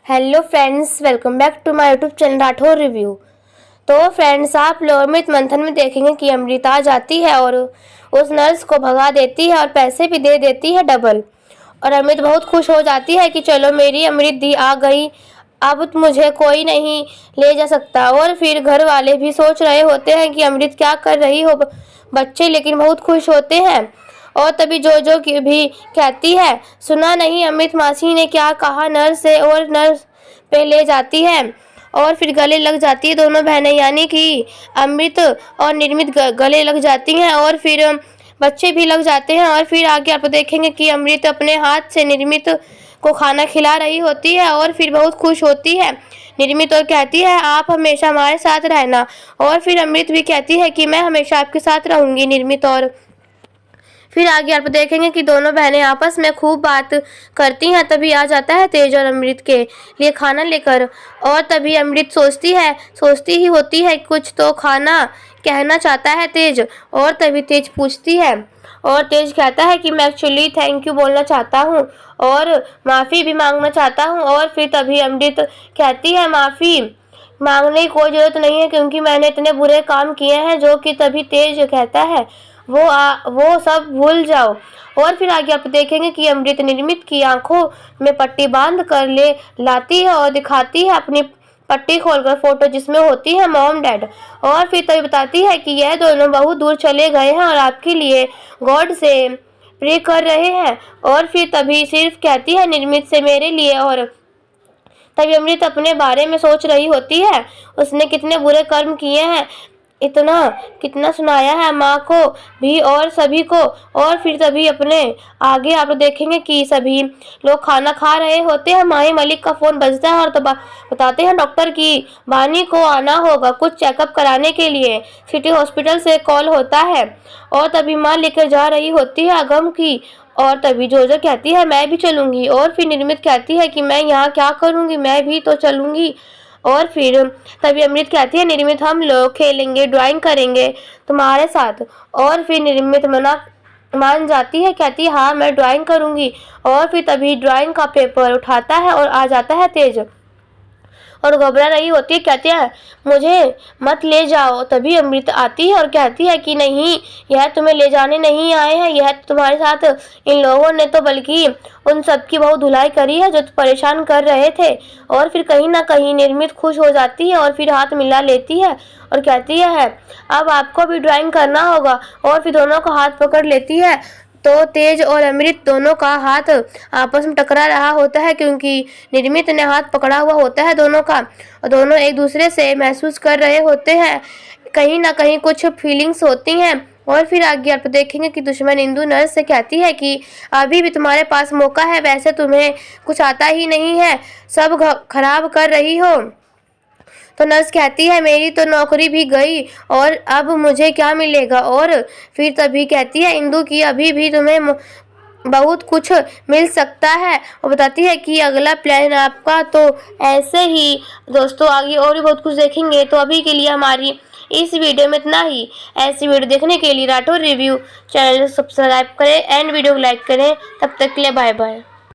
Hello friends, welcome back to my YouTube channel Rathore review. तो friends, आप लोग अमृत मंथन में देखेंगे कि अमृता जाती है और उस नर्स को भगा देती है और पैसे भी दे देती है डबल। और अमृत बहुत खुश हो जाती है कि चलो मेरी अमृत दी आ गई, अब मुझे कोई नहीं ले जा सकता। और फिर घर वाले भी सोच रहे होते हैं कि अमृत क्या कर रही हो बच्चे, लेकिन बहुत खुश होते हैं। और तभी जो की भी कहती है, सुना नहीं अमृत मासी ने क्या कहा नर्स से, और नर्स पे ले जाती है और फिर गले लग जाती है। दोनों बहनें यानी कि अमृत और निर्मित गले लग जाती हैं और फिर बच्चे भी लग जाते हैं। और फिर आगे आप देखेंगे कि अमृत अपने हाथ से निर्मित को खाना खिला रही होती है और फिर बहुत खुश होती है निर्मित और कहती है, आप हमेशा हमारे साथ रहना। और फिर अमृत भी कहती है कि मैं हमेशा आपके साथ रहूंगी निर्मित। और फिर आगे आप देखेंगे कि दोनों बहनें आपस में खूब बात करती हैं। तभी आ जाता है तेज और अमृत के लिए खाना लेकर। और तभी अमृत सोचती ही होती है कुछ तो खाना कहना चाहता है तेज। और तभी तेज पूछती है और तेज कहता है कि मैं एक्चुअली थैंक यू बोलना चाहता हूँ और माफ़ी भी मांगना चाहता हूँ। और फिर तभी अमृत कहती है, माफ़ी मांगने की कोई ज़रूरत नहीं है क्योंकि मैंने इतने बुरे काम किए हैं। जो कि तभी तेज कहता है, वो सब भूल जाओ। और फिर आगे आप देखेंगे कि अमृत निर्मित की आंखों में पट्टी बांध कर ले लाती है और दिखाती है अपनी पट्टी खोलकर फोटो जिसमें होती है मॉम डैड। और फिर तभी बताती है कि यह दोनों बहुत दूर चले गए हैं और आपके लिए गॉड से प्रे कर रहे हैं। और फिर तभी सिर्फ कहती है निर्मित से मेरे लिए। और तभी अमृत अपने बारे में सोच रही होती है, उसने कितने बुरे कर्म किए हैं, इतना कितना सुनाया है माँ को भी और सभी को। और फिर तभी अपने आगे आप देखेंगे कि सभी लोग खाना खा रहे होते हैं। माही मलिक का फ़ोन बजता है और तो बताते हैं डॉक्टर की बानी को आना होगा कुछ चेकअप कराने के लिए। सिटी हॉस्पिटल से कॉल होता है और तभी माँ लेकर जा रही होती है अगम की। और तभी जो कहती है, मैं भी चलूँगी। और फिर निर्मित कहती है कि मैं यहाँ क्या करूँगी, मैं भी तो चलूँगी। और फिर तभी अमृत कहती है, निर्मित हम लोग खेलेंगे, ड्राइंग करेंगे तुम्हारे साथ। और फिर निर्मित मान जाती है, कहती है हाँ मैं ड्राइंग करूँगी। और फिर तभी ड्राइंग का पेपर उठाता है और आ जाता है तेज और घबरा रही होती है, कहती है मुझे मत ले जाओ। तभी अमृत आती है और कहती है कि नहीं, यह तुम्हें ले जाने नहीं आए हैं, यह तुम्हारे साथ इन लोगों ने तो बल्कि उन सब की बहुत धुलाई करी है जो परेशान कर रहे थे। और फिर कहीं ना कहीं निर्मित खुश हो जाती है और फिर हाथ मिला लेती है और कहती है अब आपको भी ड्राइंग करना होगा। और फिर दोनों का हाथ पकड़ लेती है। तो तेज और अमृत दोनों का हाथ आपस में टकरा रहा होता है क्योंकि निर्मित ने हाथ पकड़ा हुआ होता है दोनों का। और दोनों एक दूसरे से महसूस कर रहे होते हैं, कहीं ना कहीं कुछ फीलिंग्स होती हैं। और फिर आगे आप देखेंगे कि दुश्मन इंदु नर्स से कहती है कि अभी भी तुम्हारे पास मौका है, वैसे तुम्हें कुछ आता ही नहीं है, सब खराब कर रही हो। तो नर्स कहती है मेरी तो नौकरी भी गई और अब मुझे क्या मिलेगा। और फिर तभी कहती है इंदु की अभी भी तुम्हें बहुत कुछ मिल सकता है। और बताती है कि अगला प्लान आपका। तो ऐसे ही दोस्तों आगे और भी बहुत कुछ देखेंगे। तो अभी के लिए हमारी इस वीडियो में इतना ही। ऐसी वीडियो देखने के लिए राठौर रिव्यू चैनल सब्सक्राइब करें एंड वीडियो को लाइक करें। तब तक के लिए बाय बाय।